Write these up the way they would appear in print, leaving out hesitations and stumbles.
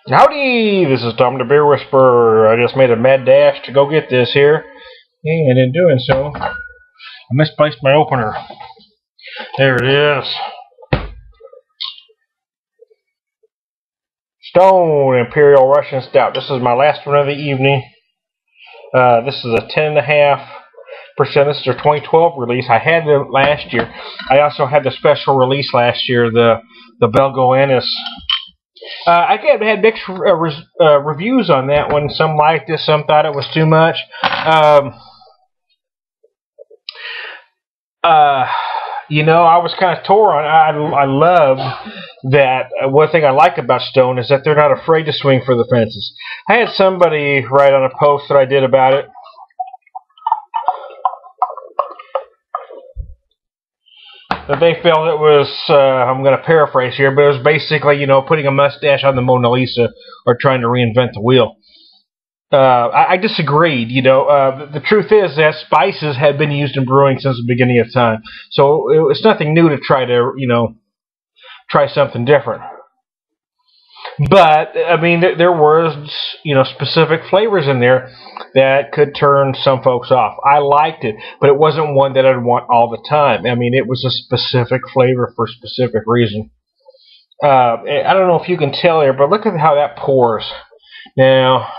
Howdy, this is Tom the Beer Whisperer. I just made a mad dash to go get this here, and in doing so, I misplaced my opener. There it is. Stone Imperial Russian Stout. This is my last one of the evening. This is a 10.5%. This is their 2012 release. I had them last year. I also had the special release last year, the Belgo Anise. I had mixed reviews on that one. Some liked it, some thought it was too much. You know, I was kind of torn. I love that. One thing I like about Stone is that they're not afraid to swing for the fences. I had somebody write on a post that I did about it. That they felt it was, I'm going to paraphrase here, but it was basically, you know, putting a mustache on the Mona Lisa or trying to reinvent the wheel. I disagreed. You know, the truth is that spices have been used in brewing since the beginning of time. So it's nothing new to try to, you know, try something different. But, I mean, there was, you know, specific flavors in there that could turn some folks off. I liked it, but it wasn't one that I'd want all the time. I mean, it was a specific flavor for a specific reason. I don't know if you can tell here, but look at how that pours. Now,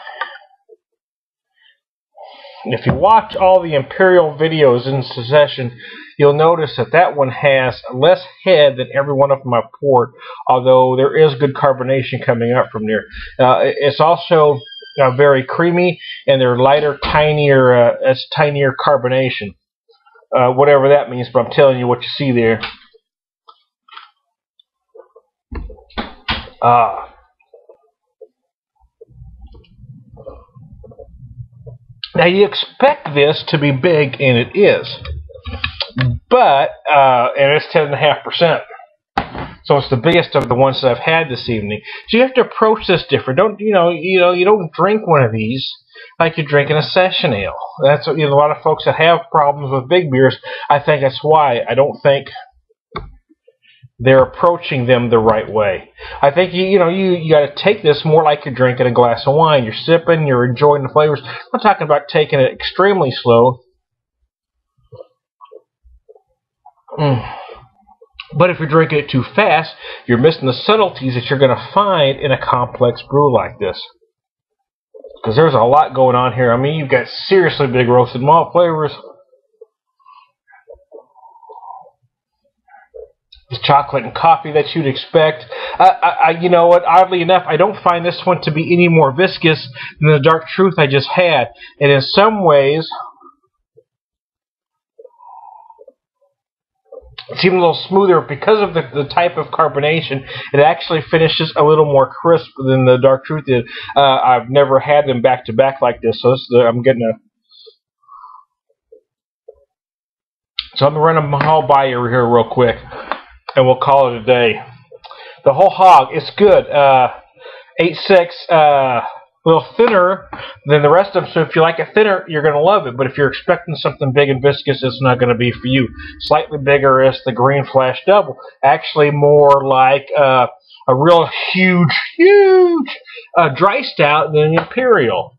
if you watch all the Imperial videos in succession, you'll notice that that one has less head than every one of them I've poured, although there is good carbonation coming up from there. It's also very creamy, and they're lighter, tinier carbonation. Whatever that means, but I'm telling you what you see there. Now you expect this to be big, and it is. But, and it's 10.5%. So it's the biggest of the ones that I've had this evening. So you have to approach this different. You don't drink one of these like you're drinking a session ale. That's what, you know, a lot of folks that have problems with big beers. I think that's why I don't think they're approaching them the right way. I think you got to take this more like you're drinking a glass of wine. You're sipping, you're enjoying the flavors. I'm talking about taking it extremely slow. But if you're drinking it too fast, you're missing the subtleties that you're going to find in a complex brew like this. Because there's a lot going on here. I mean, you've got seriously big roasted malt flavors. The chocolate and coffee that you'd expect. You know what? Oddly enough, I don't find this one to be any more viscous than the Dark Truth I just had. And in some ways, it's even a little smoother because of the type of carbonation. It actually finishes a little more crisp than the Dark Truth did. I've never had them back to back like this, so I'm getting a. So I'm gonna run them all by you here real quick, and we'll call it a day. The whole hog, it's good. 8.6. A little thinner than the rest of them, so if you like it thinner, you're going to love it. But if you're expecting something big and viscous, it's not going to be for you. Slightly bigger is the Green Flash Double. Actually more like a real huge dry stout than Imperial.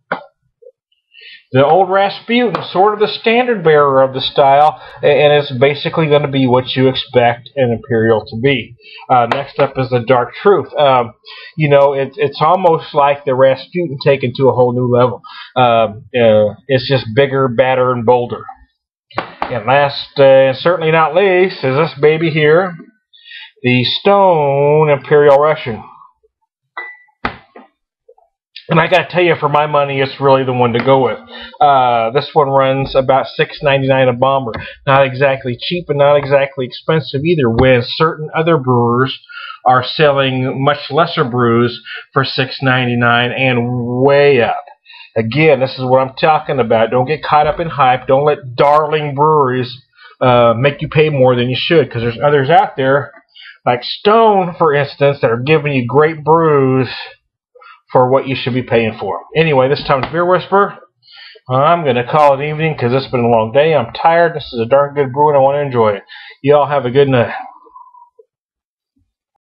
The Old Rasputin, sort of the standard bearer of the style, and it's basically going to be what you expect an Imperial to be. Next up is the Dark Truth. You know, it's almost like the Rasputin taken to a whole new level. It's just bigger, badder, and bolder. And last, and certainly not least, is this baby here, the Stone Imperial Russian. And I got to tell you, for my money, it's really the one to go with. This one runs about $6.99 a bomber. Not exactly cheap and not exactly expensive either, when certain other brewers are selling much lesser brews for $6.99 and way up. Again, this is what I'm talking about. Don't get caught up in hype. Don't let darling breweries make you pay more than you should, because there's others out there, like Stone, for instance, that are giving you great brews for what you should be paying for. Anyway, this time it's Beer Whisperer. I'm going to call it evening because it's been a long day. I'm tired. This is a darn good brew and I want to enjoy it. You all have a good night.